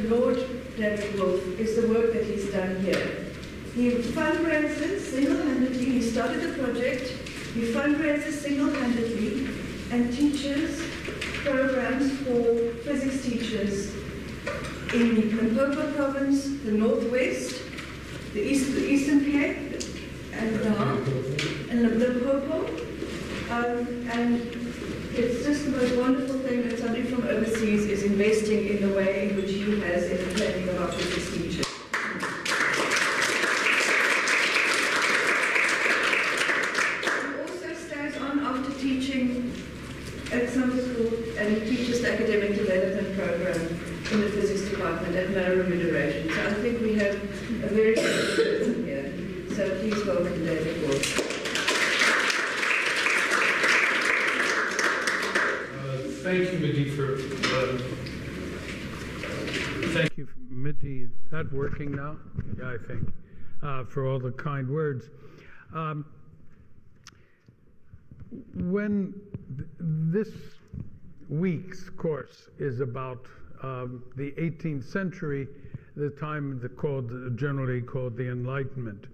Lord David Wolf is the work that he's done here. He fundraises single-handedly. He started the project. He fundraises single-handedly and teaches programs for physics teachers in the Limpopo province, the Northwest, the Eastern Cape, and Limpopo. And it's just the most wonderful thing that somebody from overseas is investing in the way in which he has in the training of our physics teachers. He also stays on after teaching at summer school, and he teaches the academic development program in the physics department at no remuneration. So I think we have a very good person here. So please welcome David Wolf. Thank you, Midi, thank you, Midi. Is that working now? Yeah, I think. For all the kind words. When this week's course is about the 18th century, the time generally called the Enlightenment.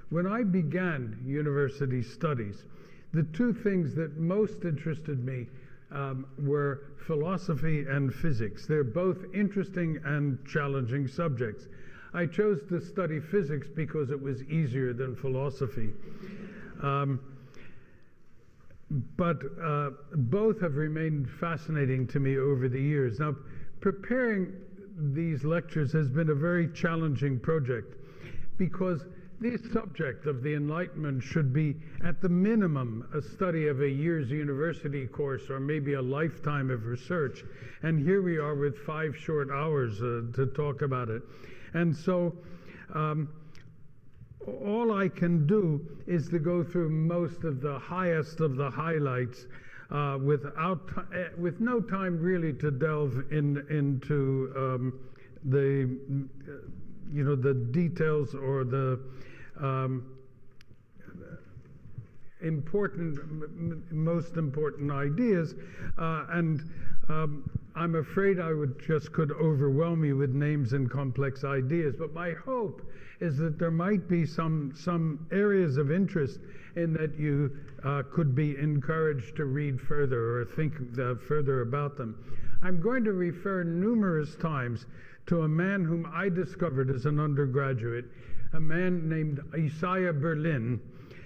When I began university studies, the two things that most interested me were philosophy and physics. They're both interesting and challenging subjects. I chose to study physics because it was easier than philosophy. But both have remained fascinating to me over the years. Now, preparing these lectures has been a very challenging project because the subject of the Enlightenment should be, at the minimum, a study of a year's university course or maybe a lifetime of research. And here we are with 5 short hours to talk about it. And so all I can do is to go through most of the highest of the highlights with no time really to delve into the details or the most important ideas, and I'm afraid I could overwhelm you with names and complex ideas. But my hope is that there might be some areas of interest in that you could be encouraged to read further or think further about them. I'm going to refer numerous times to a man whom I discovered as an undergraduate, a man named Isaiah Berlin,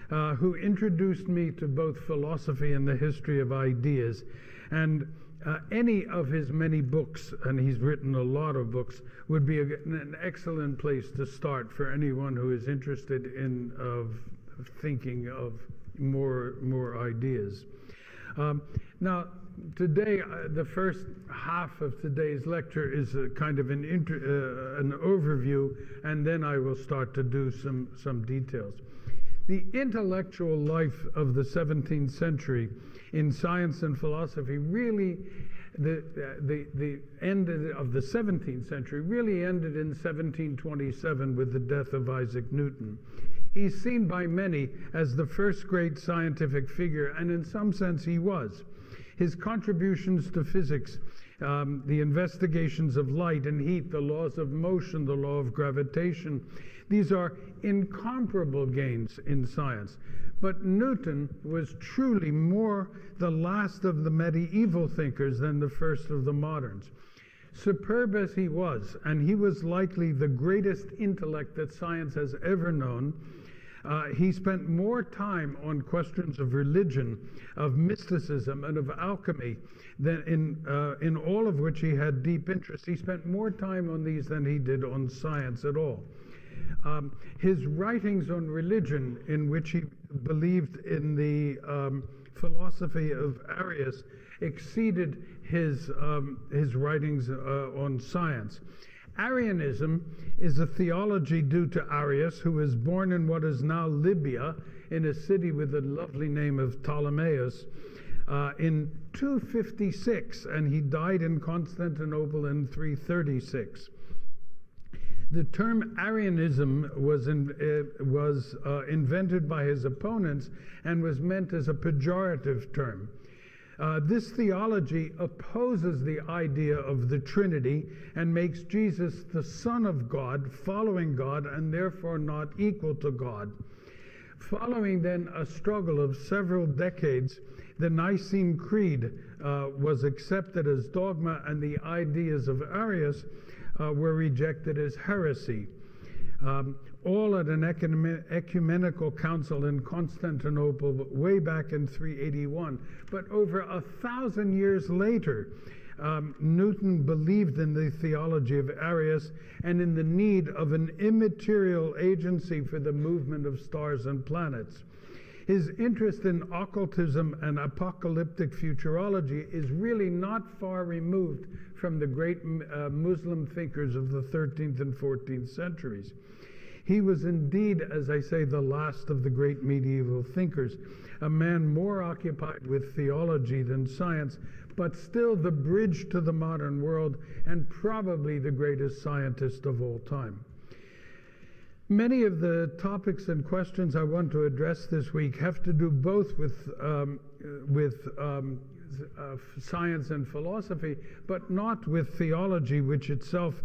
who introduced me to both philosophy and the history of ideas. And any of his many books, and he's written a lot of books, would be an excellent place to start for anyone who is interested in thinking of more ideas. Now, today, the first half of today's lecture is a kind of an overview, and then I will start to do some details. The intellectual life of the 17th century in science and philosophy really, the end of the 17th century really ended in 1727 with the death of Isaac Newton. He's seen by many as the first great scientific figure, and in some sense he was. His contributions to physics, the investigations of light and heat, the laws of motion, the law of gravitation, these are incomparable gains in science. But Newton was truly more the last of the medieval thinkers than the first of the moderns. Superb as he was, and he was likely the greatest intellect that science has ever known, he spent more time on questions of religion, of mysticism, and of alchemy than in all of which he had deep interest. He spent more time on these than he did on science at all. His writings on religion, in which he believed in the philosophy of Arius, exceeded his writings on science. Arianism is a theology due to Arius, who was born in what is now Libya, in a city with the lovely name of Ptolemais, in 256, and he died in Constantinople in 336. The term Arianism was invented by his opponents and was meant as a pejorative term. This theology opposes the idea of the Trinity and makes Jesus the Son of God, following God, and therefore not equal to God. Following then a struggle of several decades, the Nicene Creed was accepted as dogma, and the ideas of Arius were rejected as heresy. All at an ecumenical council in Constantinople way back in 381. But over 1,000 years later, Newton believed in the theology of Arius and in the need of an immaterial agency for the movement of stars and planets. His interest in occultism and apocalyptic futurology is really not far removed from the great Muslim thinkers of the 13th and 14th centuries. He was indeed, as I say, the last of the great medieval thinkers, a man more occupied with theology than science, but still the bridge to the modern world and probably the greatest scientist of all time. Many of the topics and questions I want to address this week have to do both with science and philosophy, but not with theology, which itself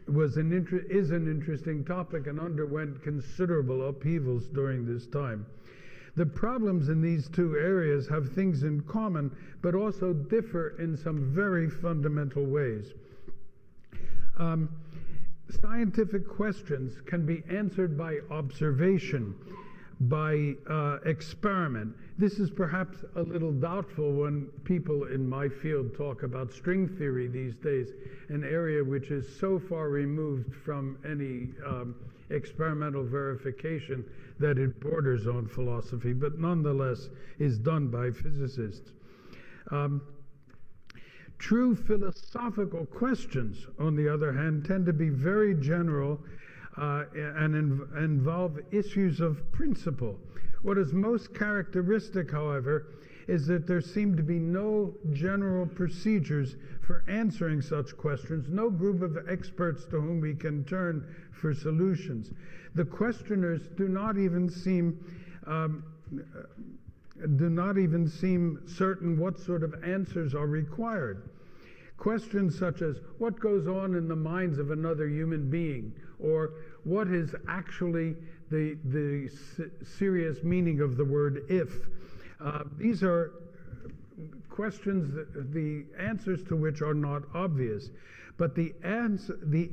is an interesting topic and underwent considerable upheavals during this time. The problems in these two areas have things in common, but also differ in some very fundamental ways. Scientific questions can be answered by observation, by experiment. This is perhaps a little doubtful when people in my field talk about string theory these days, an area which is so far removed from any experimental verification that it borders on philosophy, but nonetheless is done by physicists. True philosophical questions, on the other hand, tend to be very general and involve issues of principle. What is most characteristic, however, is that there seem to be no general procedures for answering such questions, no group of experts to whom we can turn for solutions. The questioners do not even seem certain what sort of answers are required. Questions such as, what goes on in the minds of another human being? Or what is actually the serious meaning of the word if? These are questions, the answers to which are not obvious. But the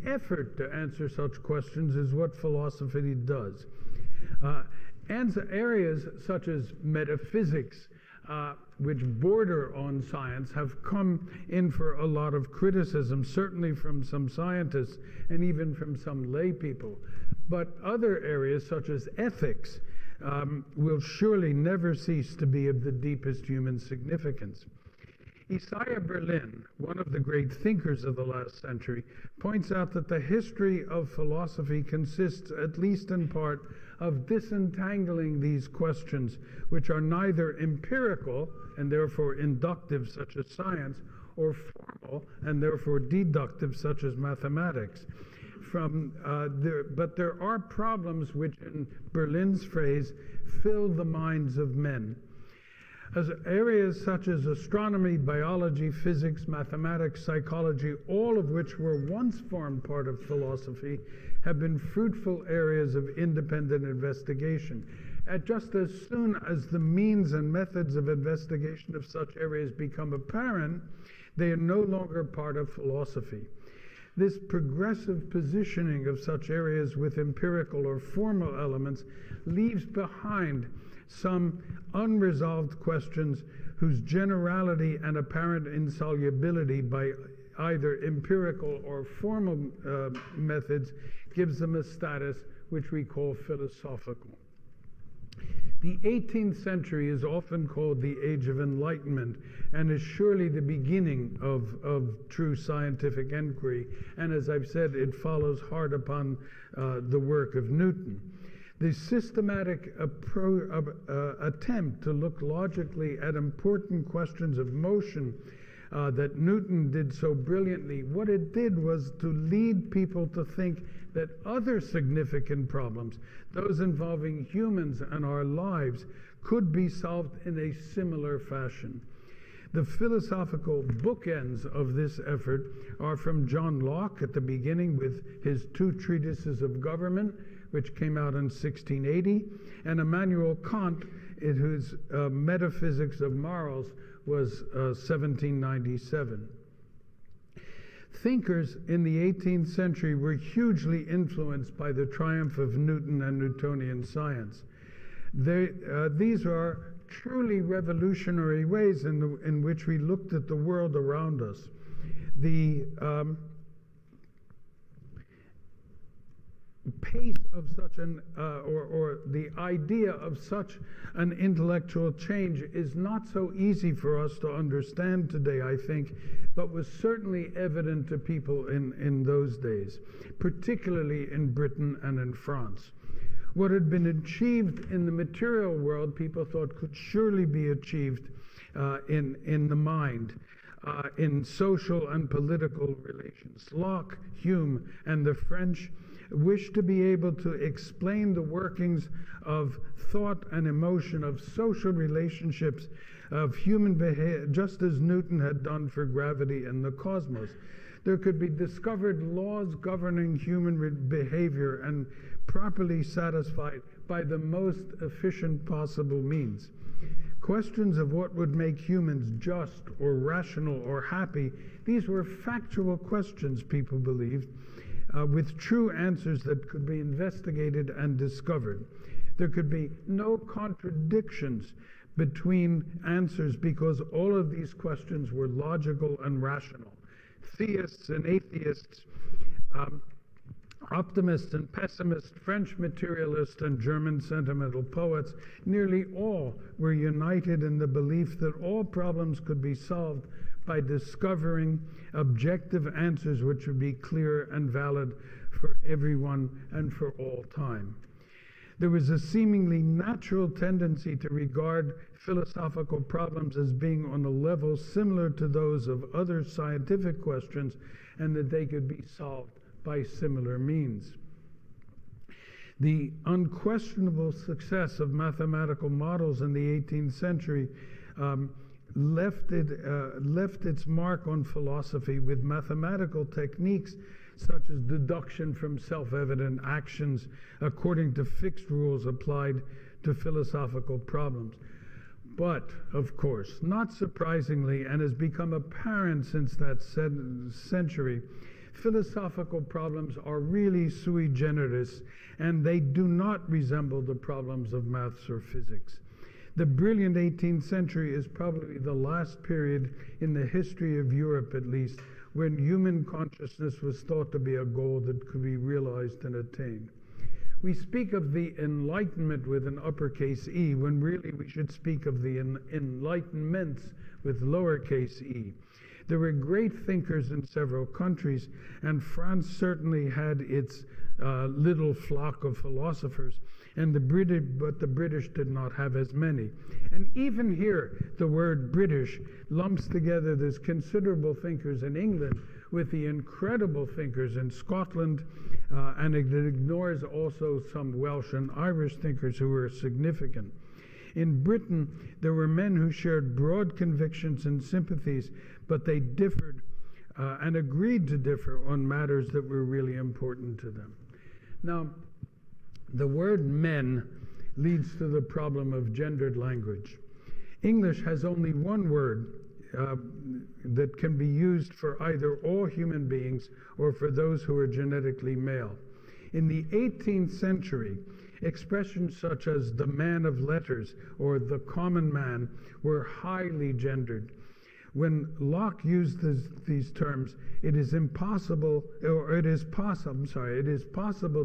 effort to answer such questions is what philosophy does. Areas such as metaphysics, which border on science, have come in for a lot of criticism, certainly from some scientists and even from some lay people. But other areas, such as ethics, will surely never cease to be of the deepest human significance. Isaiah Berlin, one of the great thinkers of the last century, points out that the history of philosophy consists, at least in part, of disentangling these questions, which are neither empirical and therefore inductive, such as science, or formal and therefore deductive, such as mathematics. But there are problems which, in Berlin's phrase, fill the minds of men. As areas such as astronomy, biology, physics, mathematics, psychology, all of which were once formed part of philosophy, have been fruitful areas of independent investigation. Just as soon as the means and methods of investigation of such areas become apparent, they are no longer part of philosophy. This progressive positioning of such areas with empirical or formal elements leaves behind some unresolved questions whose generality and apparent insolubility by either empirical or formal methods gives them a status which we call philosophical. The 18th century is often called the Age of Enlightenment and is surely the beginning of true scientific inquiry. And as I've said, it follows hard upon the work of Newton. The systematic attempt to look logically at important questions of motion that Newton did so brilliantly, what it did was to lead people to think that other significant problems, those involving humans and our lives, could be solved in a similar fashion. The philosophical bookends of this effort are from John Locke at the beginning with his 2 treatises of government, which came out in 1680, and Immanuel Kant, whose Metaphysics of Morals was 1797. Thinkers in the 18th century were hugely influenced by the triumph of Newton and Newtonian science. These are truly revolutionary ways in which we looked at the world around us. The pace of such or the idea of such an intellectual change is not so easy for us to understand today, I think, but was certainly evident to people in those days, particularly in Britain and in France. What had been achieved in the material world, people thought could surely be achieved in the mind, in social and political relations. Locke, Hume, and the French wished to be able to explain the workings of thought and emotion, of social relationships, of human behavior, just as Newton had done for gravity and the cosmos. There could be discovered laws governing human behavior and properly satisfied by the most efficient possible means. Questions of what would make humans just or rational or happy, these were factual questions, people believed, with true answers that could be investigated and discovered. There could be no contradictions between answers because all of these questions were logical and rational. Theists and atheists, optimists and pessimists, French materialists and German sentimental poets, nearly all were united in the belief that all problems could be solved by discovering objective answers which would be clear and valid for everyone and for all time. There was a seemingly natural tendency to regard philosophical problems as being on a level similar to those of other scientific questions, and that they could be solved by similar means. The unquestionable success of mathematical models in the 18th century left its mark on philosophy, with mathematical techniques such as deduction from self-evident actions according to fixed rules applied to philosophical problems. But, of course, not surprisingly, and has become apparent since that century, philosophical problems are really sui generis, and they do not resemble the problems of maths or physics. The brilliant 18th century is probably the last period in the history of Europe, at least, when human consciousness was thought to be a goal that could be realized and attained. We speak of the Enlightenment with an uppercase E, when really we should speak of the Enlightenments with lowercase e. There were great thinkers in several countries, and France certainly had its little flock of philosophers, and the British did not have as many. And even here, the word British lumps together these considerable thinkers in England with the incredible thinkers in Scotland, and it ignores also some Welsh and Irish thinkers who were significant. In Britain, there were men who shared broad convictions and sympathies, but they differed and agreed to differ on matters that were really important to them. Now, the word men leads to the problem of gendered language. English has only one word that can be used for either all human beings or for those who are genetically male. In the 18th century, expressions such as the man of letters or the common man were highly gendered. When Locke used these terms, it is possible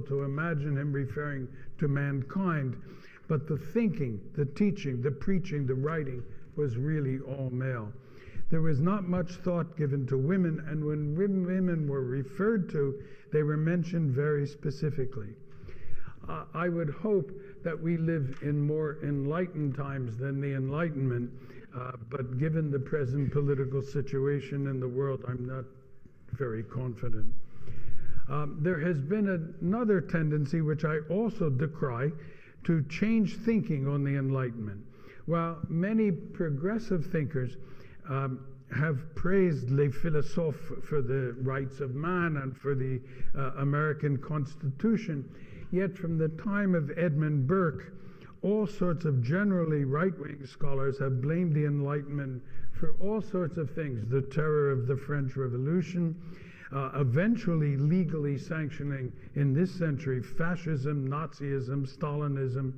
to imagine him referring to mankind, but the thinking, the teaching, the preaching, the writing was really all male. There was not much thought given to women, and when women were referred to, they were mentioned very specifically. I would hope that we live in more enlightened times than the Enlightenment, but given the present political situation in the world, I'm not very confident. There has been another tendency, which I also decry, to change thinking on the Enlightenment. While many progressive thinkers have praised les philosophes for the rights of man and for the American Constitution, yet from the time of Edmund Burke, all sorts of generally right-wing scholars have blamed the Enlightenment for all sorts of things: the terror of the French Revolution, eventually legally sanctioning in this century fascism, Nazism, Stalinism.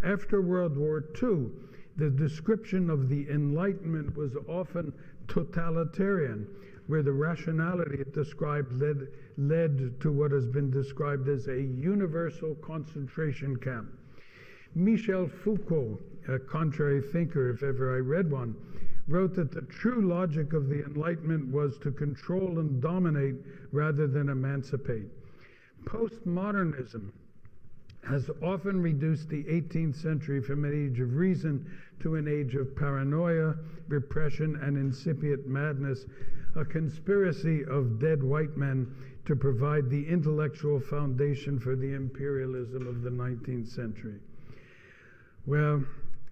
After World War II, the description of the Enlightenment was often totalitarian, where the rationality it described led to what has been described as a universal concentration camp. Michel Foucault, a contrary thinker if ever I read one, wrote that the true logic of the Enlightenment was to control and dominate rather than emancipate. Postmodernism has often reduced the 18th century from an age of reason to an age of paranoia, repression, and incipient madness, a conspiracy of dead white men to provide the intellectual foundation for the imperialism of the 19th century. Well,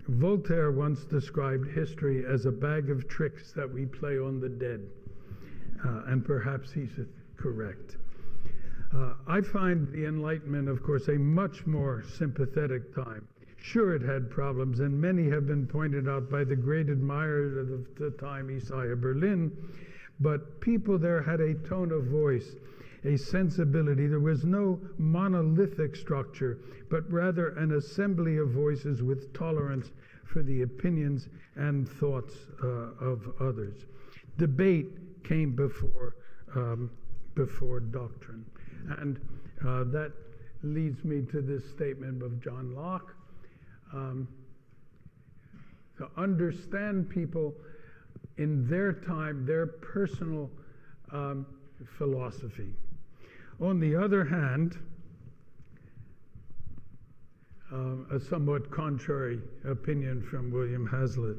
Voltaire once described history as a bag of tricks that we play on the dead, and perhaps he's correct. I find the Enlightenment, of course, a much more sympathetic time. Sure, it had problems, and many have been pointed out by the great admirers of the time, Isaiah Berlin, but people there had a tone of voice, a sensibility. There was no monolithic structure, but rather an assembly of voices with tolerance for the opinions and thoughts of others. Debate came before doctrine. And that leads me to this statement of John Locke. To understand people in their time, their personal philosophy. On the other hand, a somewhat contrary opinion from William Hazlitt.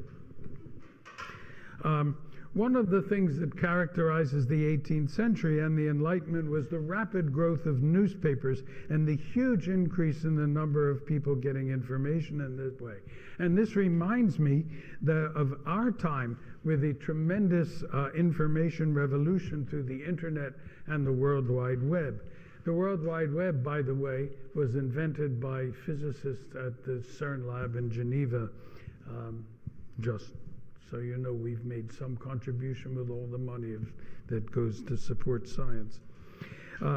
One of the things that characterizes the 18th century and the Enlightenment was the rapid growth of newspapers and the huge increase in the number of people getting information in this way. And this reminds me of our time with the tremendous information revolution through the internet and the World Wide Web. The World Wide Web, by the way, was invented by physicists at the CERN lab in Geneva, just so you know we've made some contribution with all the money that goes to support science.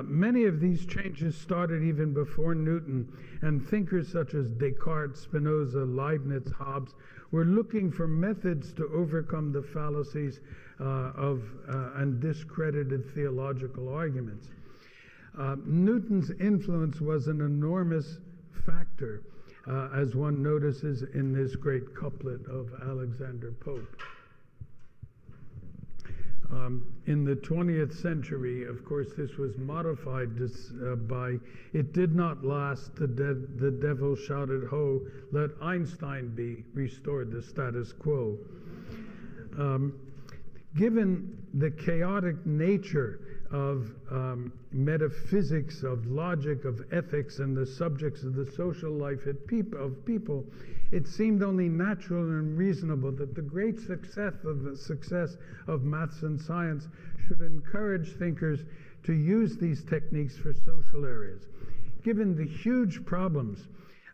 Many of these changes started even before Newton, and thinkers such as Descartes, Spinoza, Leibniz, Hobbes were looking for methods to overcome the fallacies and discredited theological arguments. Newton's influence was an enormous factor, as one notices in this great couplet of Alexander Pope. In the 20th century, of course, this was modified by, "It did not last, the devil shouted, ho, let Einstein be, restored the status quo." Given the chaotic nature of metaphysics, of logic, of ethics, and the subjects of the social life of people, it seemed only natural and reasonable that the great success of maths and science should encourage thinkers to use these techniques for social areas. Given the huge problems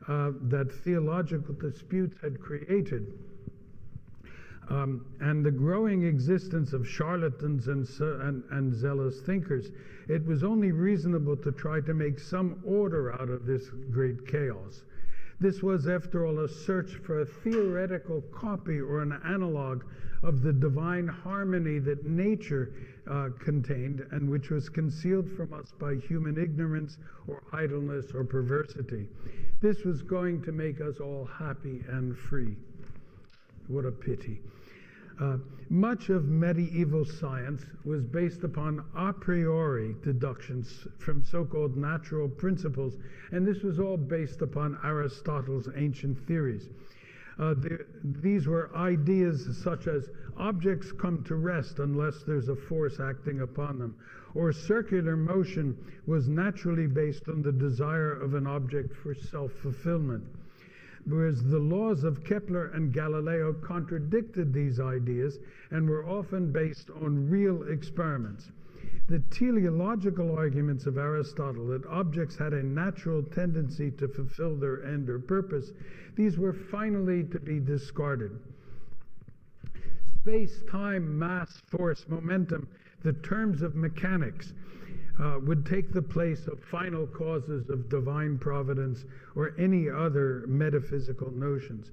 that theological disputes had created, and the growing existence of charlatans and zealous thinkers, it was only reasonable to try to make some order out of this great chaos. This was, after all, a search for a theoretical copy or an analog of the divine harmony that nature contained and which was concealed from us by human ignorance or idleness or perversity. This was going to make us all happy and free. What a pity. Much of medieval science was based upon a priori deductions from so-called natural principles, and this was all based upon Aristotle's ancient theories. These were ideas such as objects come to rest unless there's a force acting upon them, or circular motion was naturally based on the desire of an object for self-fulfillment. Whereas the laws of Kepler and Galileo contradicted these ideas and were often based on real experiments. The teleological arguments of Aristotle that objects had a natural tendency to fulfill their end or purpose, these were finally to be discarded. Space, time, mass, force, momentum, the terms of mechanics, would take the place of final causes of divine providence or any other metaphysical notions.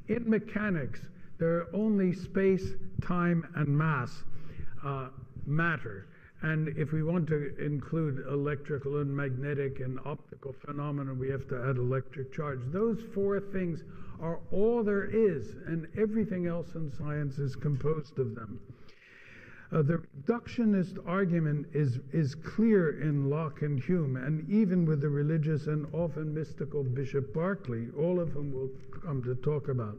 In mechanics, there are only space, time, and mass, matter. And if we want to include electrical and magnetic and optical phenomena, we have to add electric charge. Those four things are all there is, and everything else in science is composed of them. The reductionist argument is clear in Locke and Hume, and even with the religious and often mystical Bishop Berkeley, all of whom we'll come to talk about.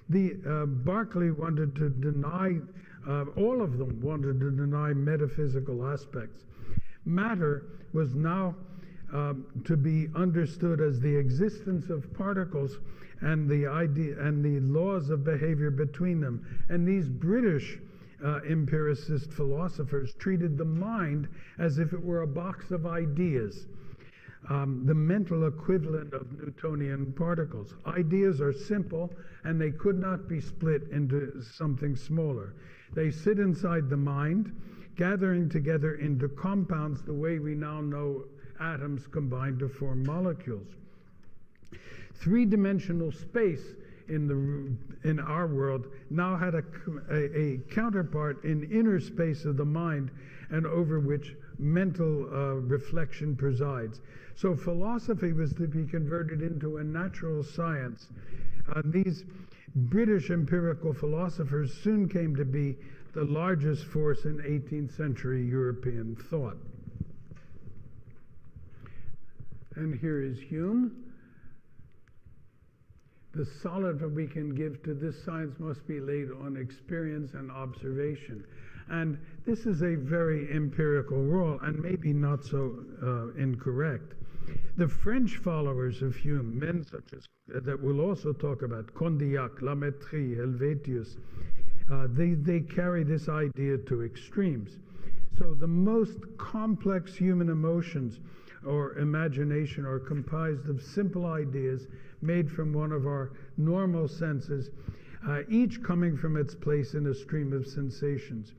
Berkeley wanted to deny, all of them wanted to deny metaphysical aspects. Matter was now to be understood as the existence of particles and the idea and the laws of behavior between them. And these British empiricist philosophers treated the mind as if it were a box of ideas, the mental equivalent of Newtonian particles. Ideas are simple, and they could not be split into something smaller. They sit inside the mind, gathering together into compounds the way we now know atoms combine to form molecules. Three-dimensional space in our world now had a counterpart in inner space of the mind, and over which mental reflection presides. So philosophy was to be converted into a natural science. These British empirical philosophers soon came to be the largest force in 18th century European thought. And here is Hume. The solid that we can give to this science must be laid on experience and observation. And this is a very empirical role, and maybe not so incorrect. The French followers of Hume, men such as, that we'll also talk about, Condillac, Lamettrie, Helvetius, they carry this idea to extremes. So the most complex human emotions or imagination are comprised of simple ideas made from one of our normal senses, each coming from its place in a stream of sensations.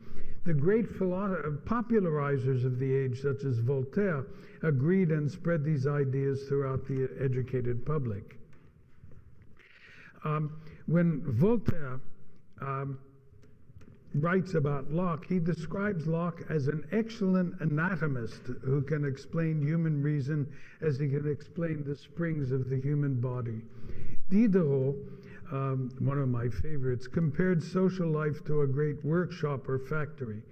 The great popularizers of the age, such as Voltaire, agreed and spread these ideas throughout the educated public. When Voltaire writes about Locke, he describes Locke as an excellent anatomist who can explain human reason as he can explain the springs of the human body. Diderot, one of my favorites, compared social life to a great workshop or factory.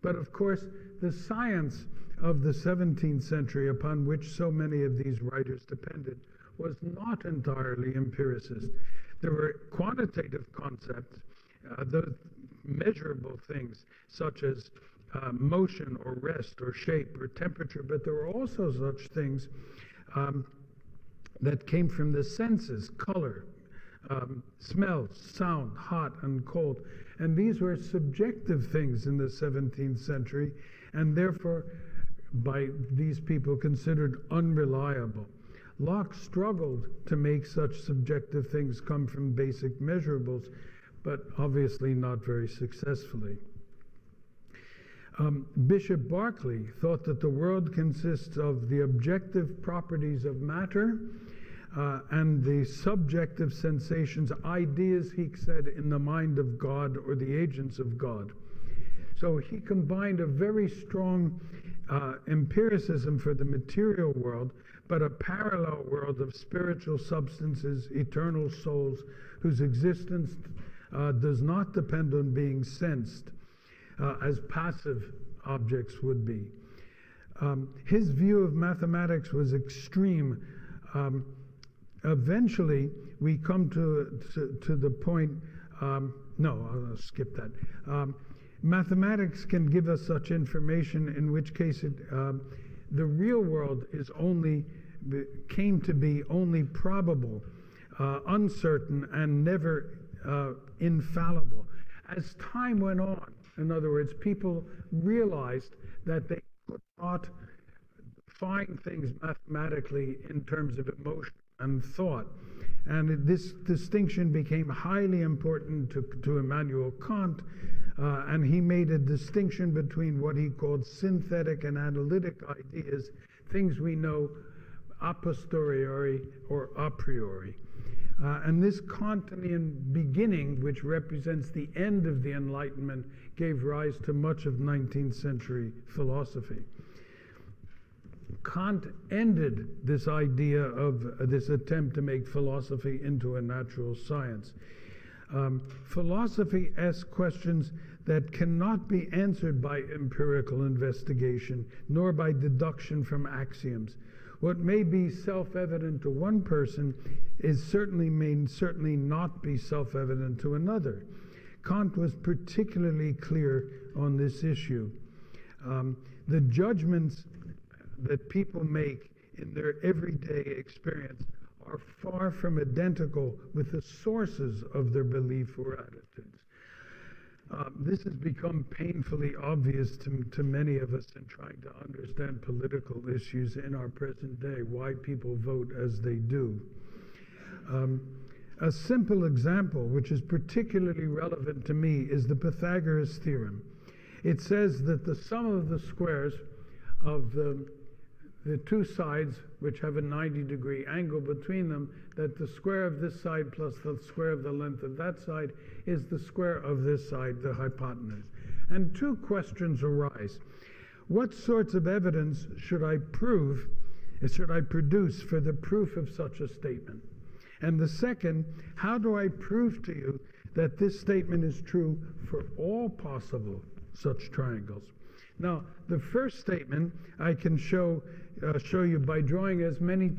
But of course, the science of the 17th century, upon which so many of these writers depended, was not entirely empiricist. There were quantitative concepts, those measurable things such as motion or rest or shape or temperature, but there were also such things that came from the senses, color, smell, sound, hot and cold. And these were subjective things in the 17th century, and therefore by these people considered unreliable. Locke struggled to make such subjective things come from basic measurables, but obviously not very successfully. Bishop Berkeley thought that the world consists of the objective properties of matter and the subjective sensations, ideas, he said, in the mind of God or the agents of God. So he combined a very strong empiricism for the material world, but a parallel world of spiritual substances, eternal souls, whose existence does not depend on being sensed as passive objects would be. His view of mathematics was extreme, eventually we come to the point, no, I'll skip that. Mathematics can give us such information, in which case the real world came to be only probable, uncertain, and never infallible. As time went on, in other words, people realized that they could not find things mathematically in terms of emotion and thought. And this distinction became highly important to Immanuel Kant, and he made a distinction between what he called synthetic and analytic ideas, things we know a posteriori or a priori. And this Kantian beginning, which represents the end of the Enlightenment, gave rise to much of 19th century philosophy. Kant ended this idea of this attempt to make philosophy into a natural science. Philosophy asks questions that cannot be answered by empirical investigation, nor by deduction from axioms. What may be self-evident to one person may certainly not be self-evident to another. Kant was particularly clear on this issue. The judgments that people make in their everyday experience are far from identical with the sources of their belief or attitudes. This has become painfully obvious to many of us in trying to understand political issues in our present day, why people vote as they do. A simple example, which is particularly relevant to me, is the Pythagoras Theorem. It says that the sum of the squares of the two sides, which have a 90-degree angle between them, that the square of this side plus the square of the length of that side is the square of this side, the hypotenuse. And two questions arise. What sorts of evidence should I produce for the proof of such a statement? And the second, how do I prove to you that this statement is true for all possible such triangles? Now, the first statement I can show you by drawing as many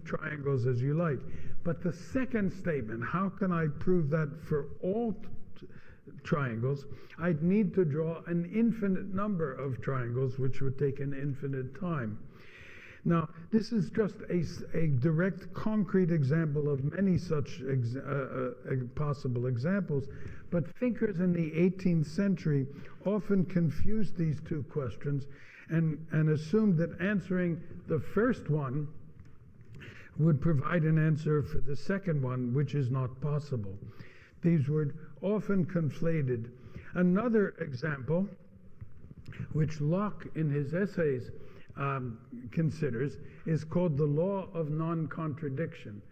triangles as you like. But the second statement, how can I prove that for all triangles? I'd need to draw an infinite number of triangles, which would take an infinite time. Now, this is just a direct, concrete example of many such possible examples, but thinkers in the 18th century often confused these two questions and assumed that answering the first one would provide an answer for the second one, which is not possible. These were often conflated. Another example, which Locke in his essays considers, is called the Law of Non-Contradiction.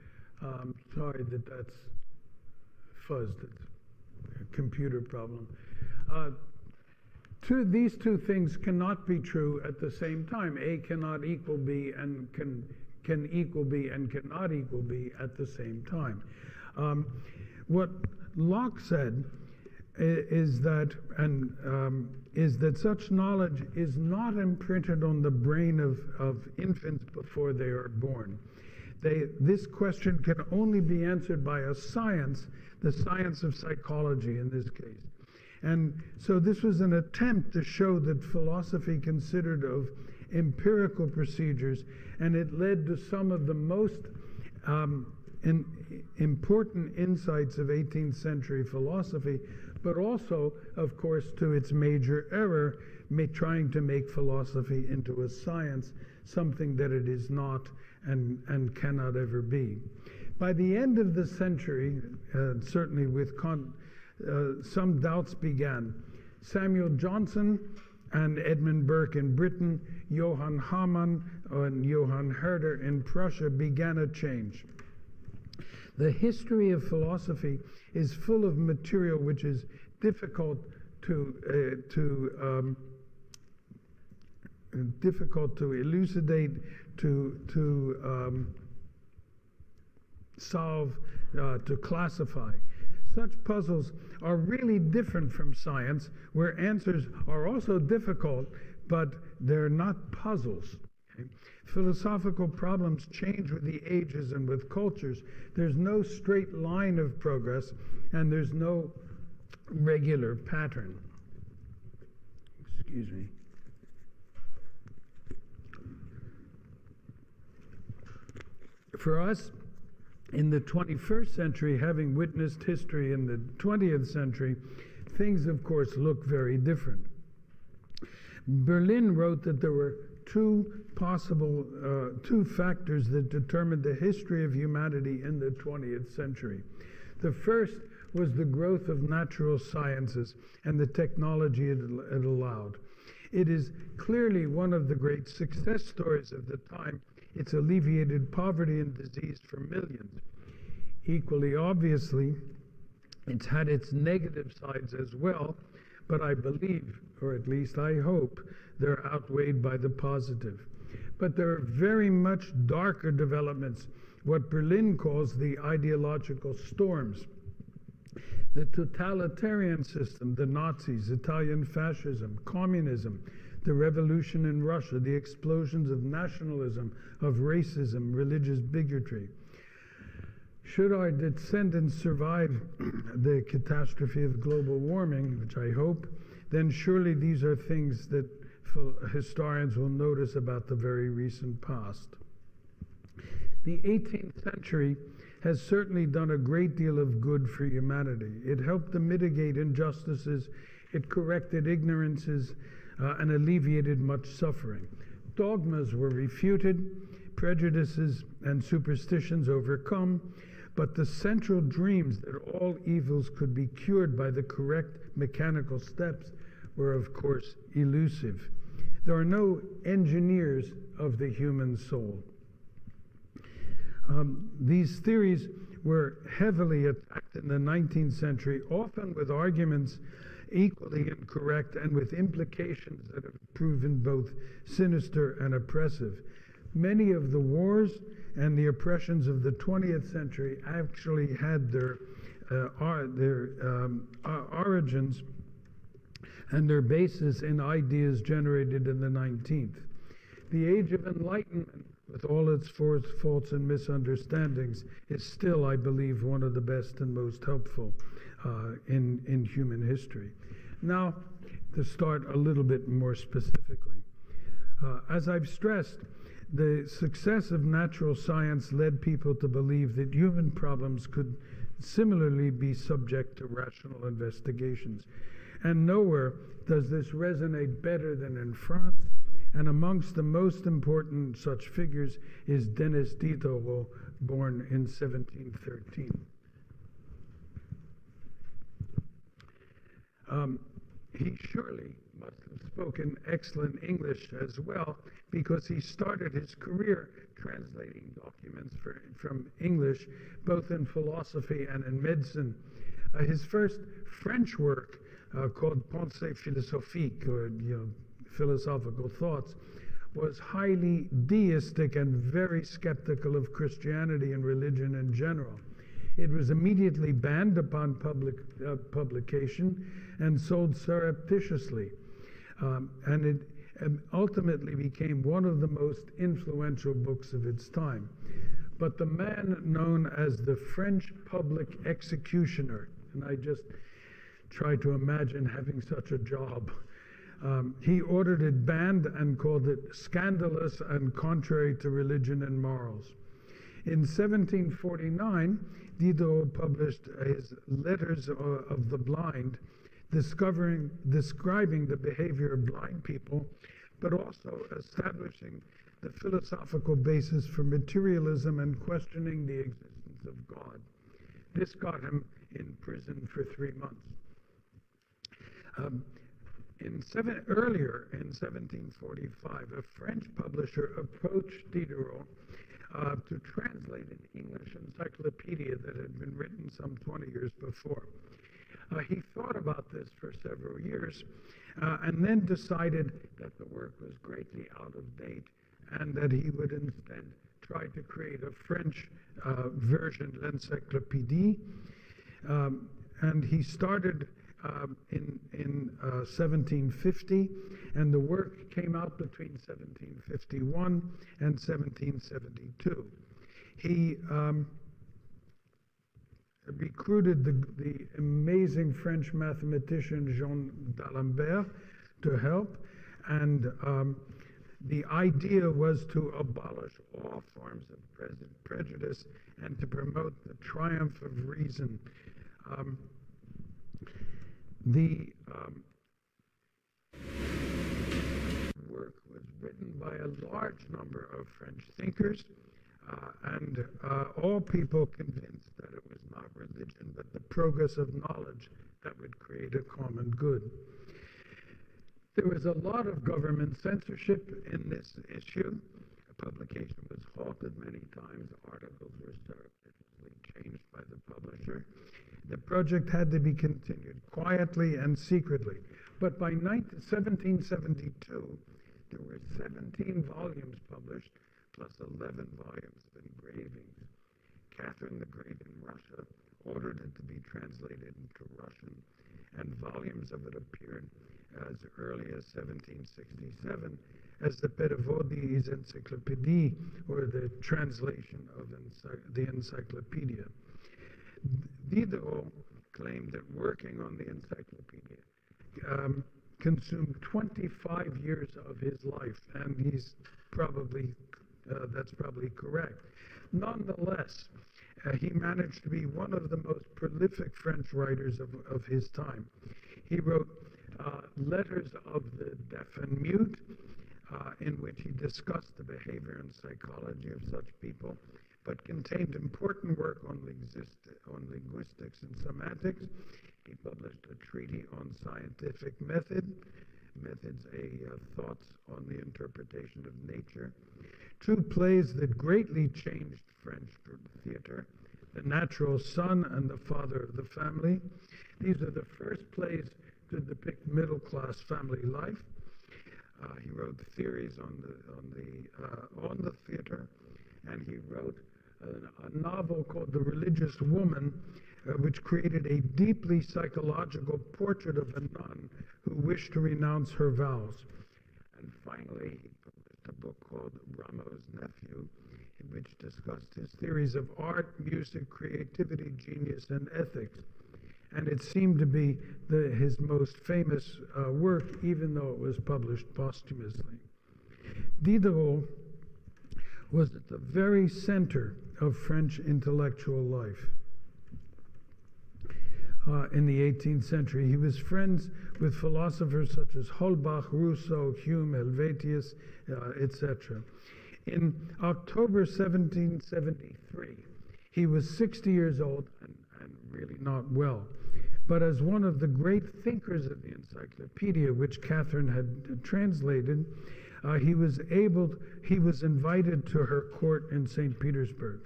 Sorry that that's fuzzed. It's a computer problem. These two things cannot be true at the same time. A cannot equal B and can equal B and cannot equal B at the same time. What Locke said is that such knowledge is not imprinted on the brain of infants before they are born. This question can only be answered by a science, the science of psychology in this case. And so this was an attempt to show that philosophy considered of empirical procedures, and it led to some of the most important insights of 18th century philosophy, but also, of course, to its major error, trying to make philosophy into a science, something that it is not and cannot ever be. By the end of the century, certainly with some doubts began. Samuel Johnson and Edmund Burke in Britain, Johann Hamann and Johann Herder in Prussia began a change. The history of philosophy is full of material which is difficult to elucidate, to solve, to classify. Such puzzles are really different from science, where answers are also difficult, but they're not puzzles. time. Philosophical problems change with the ages and with cultures. There's no straight line of progress, and there's no regular pattern. Excuse me. For us, in the 21st century, having witnessed history in the 20th century, things, of course, look very different. Berlin wrote that there were two factors that determined the history of humanity in the 20th century. The first was the growth of natural sciences and the technology it allowed. It is clearly one of the great success stories of the time. It's alleviated poverty and disease for millions. Equally obviously, it's had its negative sides as well, but I believe, or at least I hope, they're outweighed by the positive. But there are very much darker developments, what Berlin calls the ideological storms. The totalitarian system, the Nazis, Italian fascism, communism, the revolution in Russia, the explosions of nationalism, of racism, religious bigotry. Should our descendants survive the catastrophe of global warming, which I hope, then surely these are things that historians will notice about the very recent past. The 18th century has certainly done a great deal of good for humanity. It helped to mitigate injustices, it corrected ignorances, and alleviated much suffering. Dogmas were refuted, prejudices and superstitions overcome, but the central dreams that all evils could be cured by the correct mechanical steps were, of course, elusive. There are no engineers of the human soul. These theories were heavily attacked in the 19th century, often with arguments equally incorrect and with implications that have proven both sinister and oppressive. Many of the wars and the oppressions of the 20th century actually had their origins and their basis in ideas generated in the 19th. The age of Enlightenment, with all its faults and misunderstandings, is still, I believe, one of the best and most helpful in human history. Now, to start a little bit more specifically. As I've stressed, the success of natural science led people to believe that human problems could similarly be subject to rational investigations. And nowhere does this resonate better than in France, and amongst the most important such figures is Denis Diderot, born in 1713. He surely must have spoken excellent English as well, because he started his career translating documents from English, both in philosophy and in medicine. His first French work, called Pensées philosophiques, or philosophical thoughts, was highly deistic and very skeptical of Christianity and religion in general. It was immediately banned upon publication and sold surreptitiously. And it ultimately became one of the most influential books of its time. But the man known as the French public executioner, and I just try to imagine having such a job, he ordered it banned and called it scandalous and contrary to religion and morals. In 1749, Diderot published his Letters of the Blind, describing the behavior of blind people, but also establishing the philosophical basis for materialism and questioning the existence of God. This got him in prison for 3 months. Earlier in 1745, a French publisher approached Diderot to translate an English encyclopedia that had been written some 20 years before. He thought about this for several years and then decided that the work was greatly out of date and that he would instead try to create a French version, l'encyclopédie. And he started in 1750, and the work came out between 1751 and 1772. He recruited the amazing French mathematician Jean d'Alembert to help, and the idea was to abolish all forms of prejudice and to promote the triumph of reason. The work was written by a large number of French thinkers, and all people convinced that it was not religion, but the progress of knowledge that would create a common good. There was a lot of government censorship in this issue. A publication was halted many times. Articles were surreptitiously changed by the publisher. The project had to be continued quietly and secretly. But by 1772, there were 17 volumes published, plus 11 volumes of engravings. Catherine the Great in Russia ordered it to be translated into Russian, and volumes of it appeared as early as 1767 as the Pédagogies Encyclopédie, or the translation of the encyclopedia. Diderot claimed that working on the encyclopedia consumed 25 years of his life, and he's probably that's probably correct. Nonetheless, he managed to be one of the most prolific French writers of his time. He wrote Letters of the Deaf and Mute, in which he discussed the behavior and psychology of such people, but contained important work on linguistics and semantics. He published a treatise on scientific methods, thoughts on the interpretation of nature. Two plays that greatly changed French theater, The Natural Son and The Father of the Family. These are the first plays to depict middle-class family life. He wrote theories on the theater, and he wrote a novel called The Religious Woman, which created a deeply psychological portrait of a nun who wished to renounce her vows. And finally, he published a book called Rameau's Nephew, in which discussed his theories of art, music, creativity, genius, and ethics. And it seemed to be his most famous work, even though it was published posthumously. Diderot was at the very center of French intellectual life. In the 18th century, he was friends with philosophers such as Holbach, Rousseau, Hume, Helvetius, etc. In October 1773, he was 60 years old and really not well. But as one of the great thinkers of the encyclopedia, which Catherine had translated, he was invited to her court in St. Petersburg.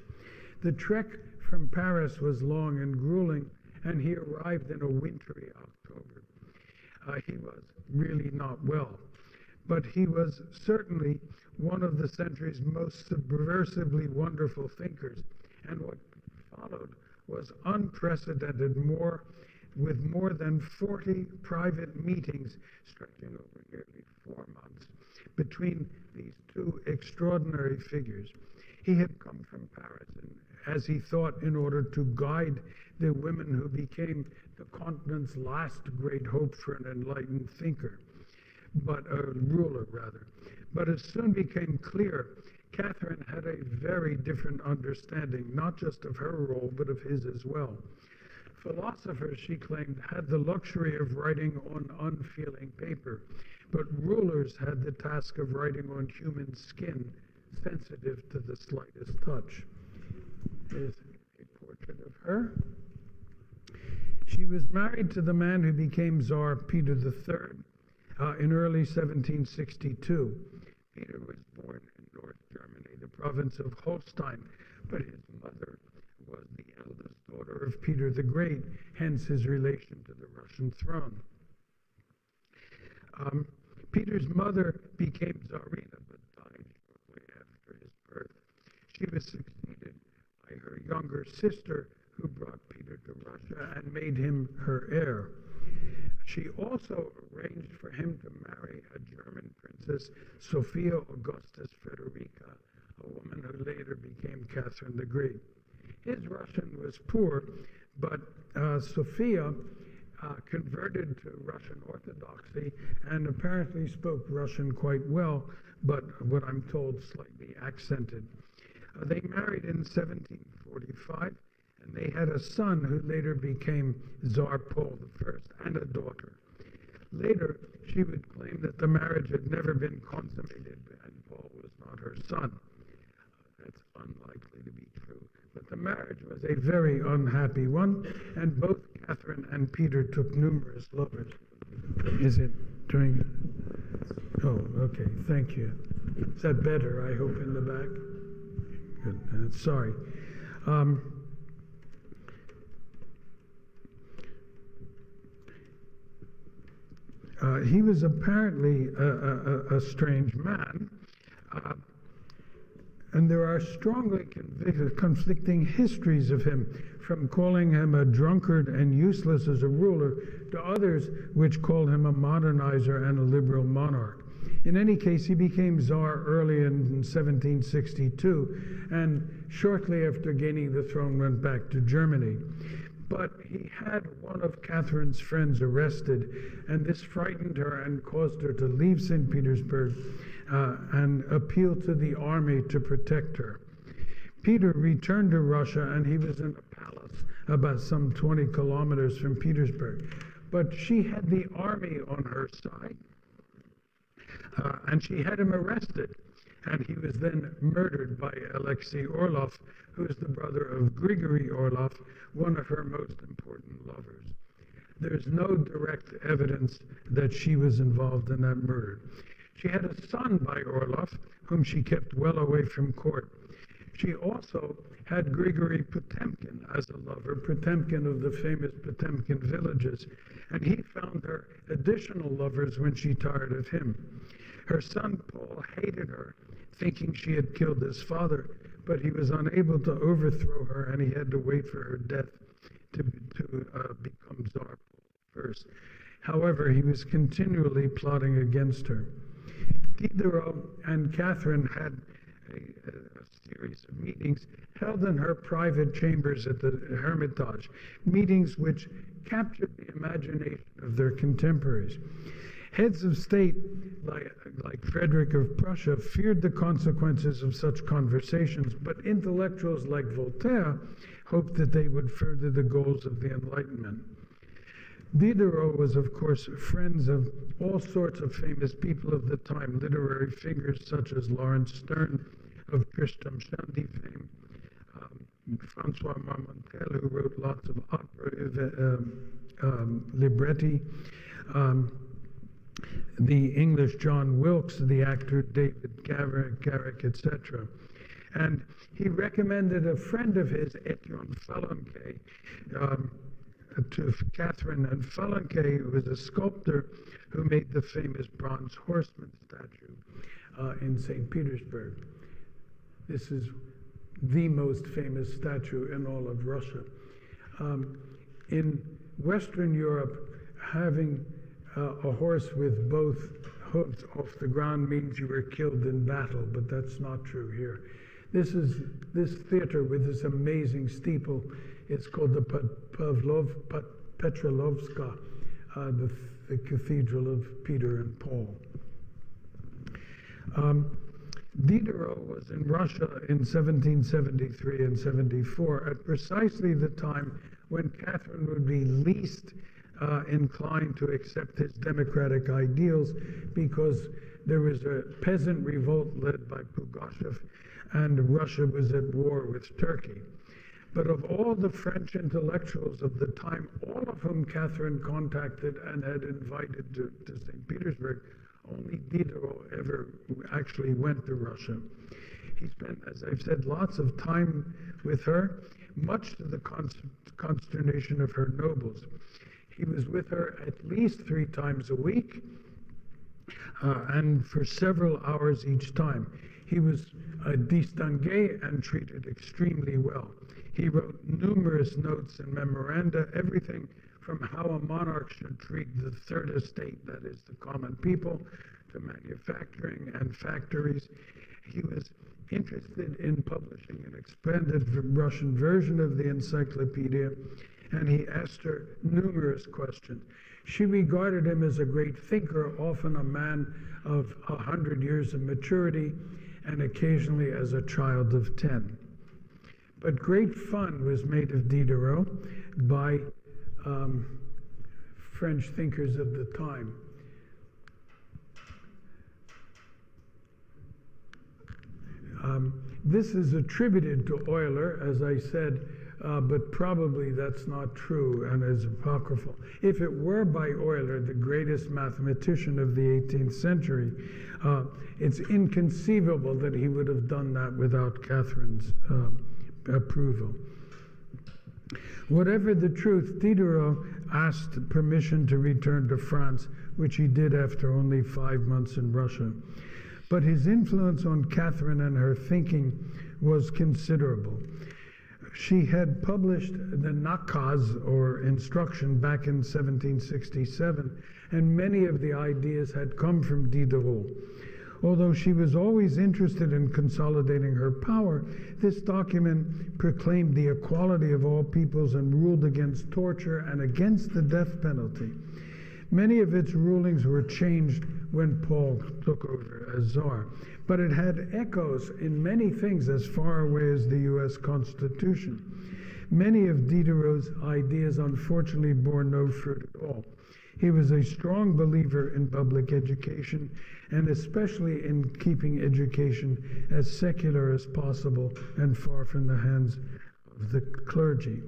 The trek from Paris was long and grueling, and he arrived in a wintry October. He was really not well, but he was certainly one of the century's most subversively wonderful thinkers, and what followed was unprecedented, with more than 40 private meetings stretching over nearly 4 months between these two extraordinary figures. He had come from Paris, and as he thought, in order to guide the women who became the continent's last great hope for an enlightened thinker, but a ruler rather. But it soon became clear Catherine had a very different understanding, not just of her role, but of his as well. Philosophers, she claimed, had the luxury of writing on unfeeling paper, but rulers had the task of writing on human skin, sensitive to the slightest touch. Here's a portrait of her. She was married to the man who became Tsar Peter III in early 1762. Peter was born in North Germany, the province of Holstein, but his mother was the eldest daughter of Peter the Great, hence his relation to the Russian throne. Peter's mother became Tsarina, but died shortly after his birth. She was succeeded by her younger sister, who brought Peter to Russia and made him her heir. She also arranged for him to marry a German princess, Sophia Augustus Frederica, a woman who later became Catherine the Great. His Russian was poor, but Sophia converted to Russian Orthodoxy and apparently spoke Russian quite well, but what I'm told, slightly accented. They married in 1745, and they had a son who later became Tsar Paul I and a daughter. Later, she would claim that the marriage had never been consummated and Paul was not her son. That's unlikely to be true. But the marriage was a very unhappy one, and both Catherine and Peter took numerous lovers. Is it doing? Oh, okay, thank you. Is that better, I hope, in the back? Good, sorry. He was apparently a strange man, and there are strongly conflicting histories of him, from calling him a drunkard and useless as a ruler to others which call him a modernizer and a liberal monarch. In any case, he became Tsar early in 1762, and shortly after gaining the throne went back to Germany. But he had one of Catherine's friends arrested, and this frightened her and caused her to leave St. Petersburg and appeal to the army to protect her. Peter returned to Russia, and he was in a palace about some 20 kilometers from Petersburg. But she had the army on her side, and she had him arrested. And he was then murdered by Alexei Orlov, who is the brother of Grigory Orlov, one of her most important lovers. There's no direct evidence that she was involved in that murder. She had a son by Orlov, whom she kept well away from court. She also had Grigory Potemkin as a lover, Potemkin of the famous Potemkin villages, and he found her additional lovers when she tired of him. Her son Paul hated her, thinking she had killed his father, but he was unable to overthrow her, and he had to wait for her death to become Tsar Paul I. However, he was continually plotting against her. Diderot and Catherine had a series of meetings held in her private chambers at the Hermitage, meetings which captured the imagination of their contemporaries. Heads of state like Frederick of Prussia feared the consequences of such conversations, but intellectuals like Voltaire hoped that they would further the goals of the Enlightenment. Diderot was, of course, friends of all sorts of famous people of the time, literary figures such as Lawrence Sterne of Tristram Shandy fame, Francois Marmontel, who wrote lots of opera libretti, the English John Wilkes, the actor David Garrick, etc. And he recommended a friend of his, Etienne Fallanque, to Catherine, and Fallanque was a sculptor who made the famous bronze Horseman statue in St. Petersburg. This is the most famous statue in all of Russia. In Western Europe, having a horse with both hooves off the ground means you were killed in battle, but that's not true here. This theater with this amazing steeple, it's called the Petrolovska, the Cathedral of Peter and Paul. Diderot was in Russia in 1773 and 74 at precisely the time when Catherine would be least inclined to accept his democratic ideals, because there was a peasant revolt led by Pugachev, and Russia was at war with Turkey. But of all the French intellectuals of the time, all of whom Catherine contacted and had invited to St. Petersburg, only Diderot ever actually went to Russia. He spent, as I've said, lots of time with her, much to the consternation of her nobles. He was with her at least 3 times a week, and for several hours each time. He was distingué and treated extremely well. He wrote numerous notes and memoranda, everything from how a monarch should treat the third estate, that is, the common people, to manufacturing and factories. He was interested in publishing an expanded Russian version of the encyclopedia, and he asked her numerous questions. She regarded him as a great thinker, often a man of 100 years of maturity, and occasionally as a child of 10. But great fun was made of Diderot by French thinkers of the time. This is attributed to Euler, as I said, but probably that's not true and is apocryphal. If it were by Euler, the greatest mathematician of the 18th century, it's inconceivable that he would have done that without Catherine's approval. Whatever the truth, Diderot asked permission to return to France, which he did after only 5 months in Russia. But his influence on Catherine and her thinking was considerable. She had published the Nakaz, or instruction, back in 1767, and many of the ideas had come from Diderot. Although she was always interested in consolidating her power, this document proclaimed the equality of all peoples and ruled against torture and against the death penalty. Many of its rulings were changed when Paul took over as Tsar, but it had echoes in many things as far away as the U.S. Constitution. Many of Diderot's ideas unfortunately bore no fruit at all. He was a strong believer in public education, and especially in keeping education as secular as possible and far from the hands of the clergy.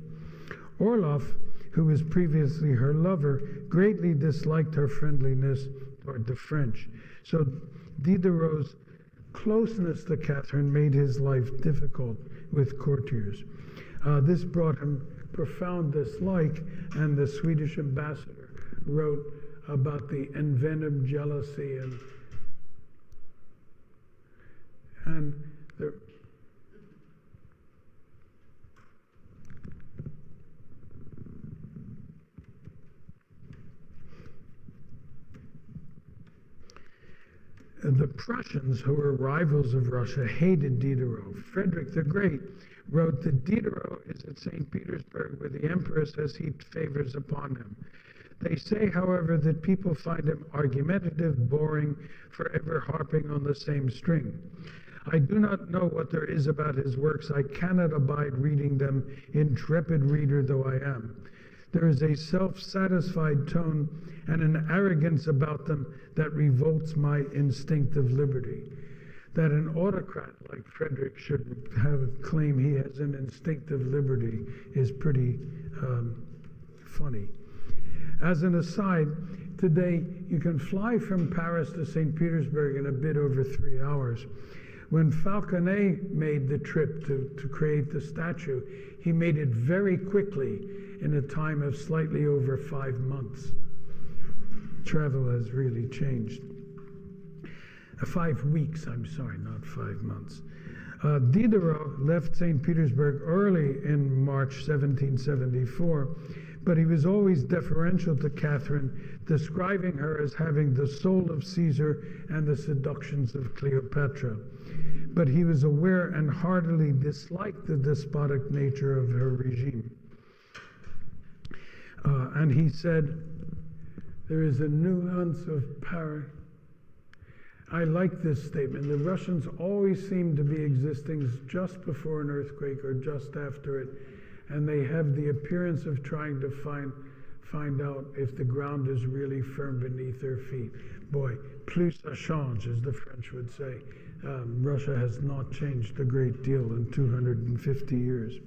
Orloff, who was previously her lover, greatly disliked her friendliness toward the French. So Diderot's closeness to Catherine made his life difficult with courtiers. This brought him profound dislike, and the Swedish ambassador wrote about the envenomed jealousy and the Prussians, who were rivals of Russia, hated Diderot. Frederick the Great wrote that Diderot is at St. Petersburg, where the Empress has heaped favors upon him. They say, however, that people find him argumentative, boring, forever harping on the same string. I do not know what there is about his works. I cannot abide reading them, intrepid reader though I am. There is a self-satisfied tone and an arrogance about them that revolts my instinctive liberty. That an autocrat like Frederick should claim he has an instinctive liberty is pretty funny. As an aside, today you can fly from Paris to St. Petersburg in a bit over 3 hours. When Falconet made the trip to create the statue, he made it very quickly in a time of slightly over 5 months. Travel has really changed. 5 weeks, I'm sorry, not 5 months. Diderot left St. Petersburg early in March 1774, but he was always deferential to Catherine, describing her as having the soul of Caesar and the seductions of Cleopatra. But he was aware and heartily disliked the despotic nature of her regime. And he said, there is a nuance of power. I like this statement. The Russians always seem to be existing just before an earthquake or just after it, and they have the appearance of trying to find out if the ground is really firm beneath their feet. Boy, plus ça change, as the French would say. Russia has not changed a great deal in 250 years.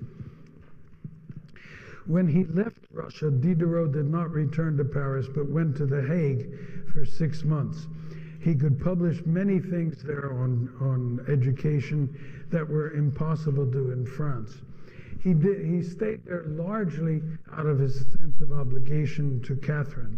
When he left Russia, Diderot did not return to Paris, but went to The Hague for 6 months. He could publish many things there on education that were impossible to do in France. He stayed there largely out of his sense of obligation to Catherine.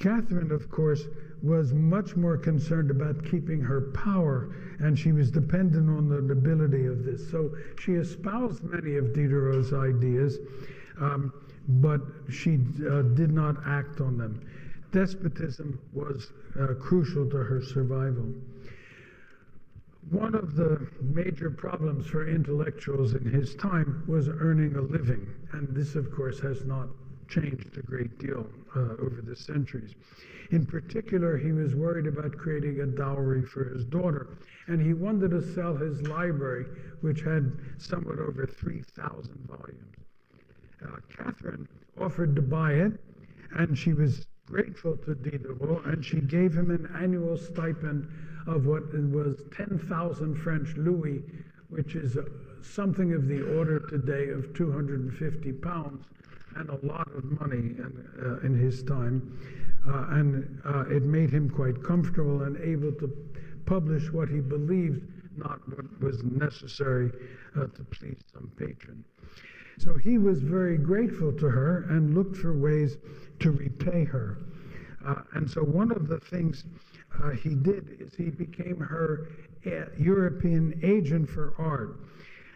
Catherine, of course, was much more concerned about keeping her power, and she was dependent on the nobility of this. So she espoused many of Diderot's ideas, but she did not act on them. Despotism was crucial to her survival. One of the major problems for intellectuals in his time was earning a living, and this, of course, has not changed a great deal over the centuries. In particular, he was worried about creating a dowry for his daughter, and he wanted to sell his library, which had somewhat over 3,000 volumes. Catherine offered to buy it, and she was grateful to Diderot, and she gave him an annual stipend of what was 10,000 French louis, which is something of the order today of 250 pounds, and a lot of money in his time. It made him quite comfortable and able to publish what he believed, not what was necessary to please some patron. So he was very grateful to her and looked for ways to repay her. And so one of the things he did is he became her European agent for art.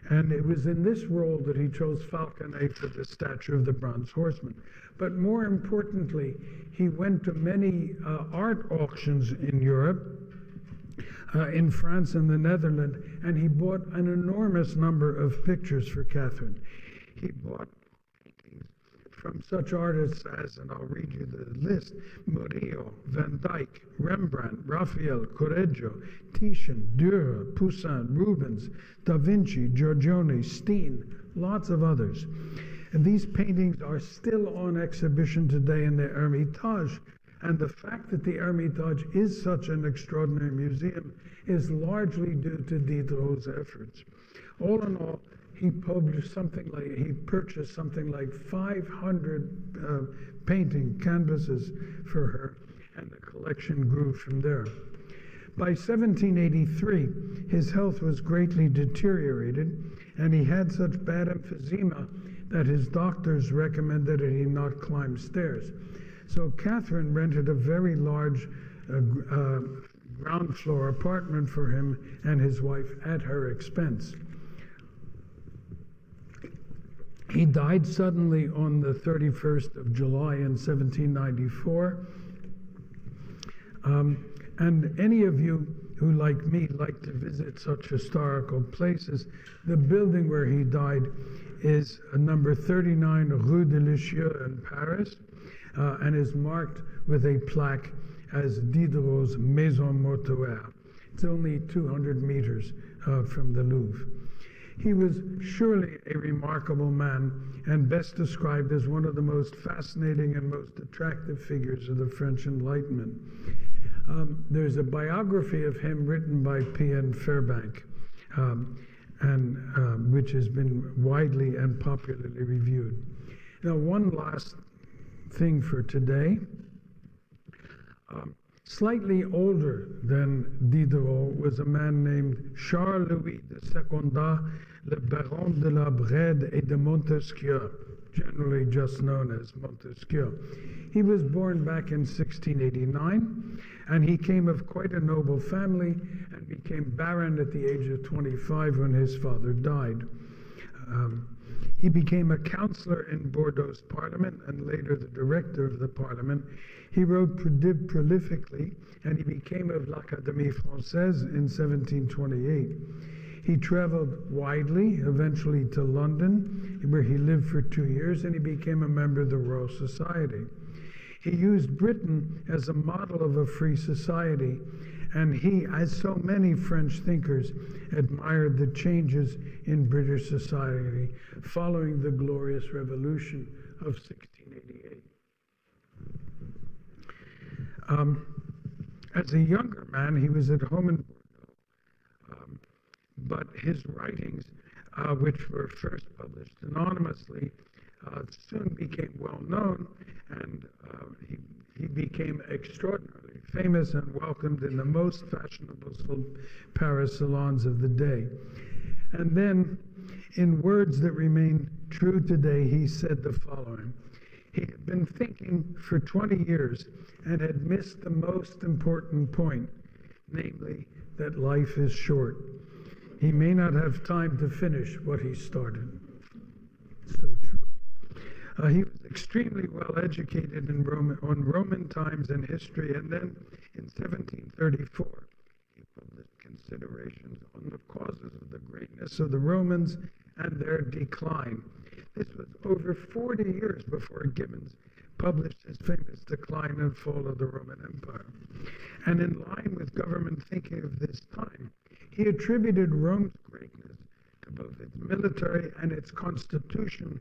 And it was in this role that he chose Falconet for the statue of the Bronze Horseman. But more importantly, he went to many art auctions in Europe, in France and the Netherlands, and he bought an enormous number of pictures for Catherine. He bought paintings from such artists as, and I'll read you the list, Murillo, Van Dyck, Rembrandt, Raphael, Correggio, Titian, Dürer, Poussin, Rubens, Da Vinci, Giorgione, Steen, lots of others. And these paintings are still on exhibition today in the Hermitage. And the fact that the Hermitage is such an extraordinary museum is largely due to Diderot's efforts. All in all, he purchased something like 500 painting canvases for her, and the collection grew from there. By 1783, his health was greatly deteriorated, and he had such bad emphysema that his doctors recommended that he not climb stairs. So Catherine rented a very large ground floor apartment for him and his wife at her expense. He died suddenly on the 31st of July in 1794. And any of you who, like me, like to visit such historical places, the building where he died is number 39 Rue de Lisieux in Paris, and is marked with a plaque as Diderot's Maison Mortuaire. It's only 200 meters from the Louvre. He was surely a remarkable man, and best described as one of the most fascinating and most attractive figures of the French Enlightenment. There's a biography of him written by P.N. Fairbank, which has been widely and popularly reviewed. Now, one last thing for today. Slightly older than Diderot was a man named Charles-Louis de Secondat, le Baron de la Brède et de Montesquieu, generally just known as Montesquieu. He was born back in 1689, and he came of quite a noble family and became baron at the age of 25 when his father died. He became a councillor in Bordeaux's parliament and later the director of the parliament. He wrote prolifically, and he became of l'Académie Française in 1728. He traveled widely, eventually to London, where he lived for 2 years, and he became a member of the Royal Society. He used Britain as a model of a free society, and he, as so many French thinkers, admired the changes in British society following the Glorious Revolution of 1688. As a younger man, he was at home in Bordeaux, but his writings, which were first published anonymously, soon became well known, and he became extraordinarily famous and welcomed in the most fashionable Paris salons of the day. And then, in words that remain true today, he said the following. He had been thinking for 20 years and had missed the most important point, namely that life is short. He may not have time to finish what he started. So true. He was extremely well educated on Roman times and history, and then in 1734, he published Considerations on the Causes of the Greatness of the Romans and Their Decline. This was over 40 years before Gibbons published his famous Decline and Fall of the Roman Empire. And in line with government thinking of this time, he attributed Rome's greatness to both its military and its constitution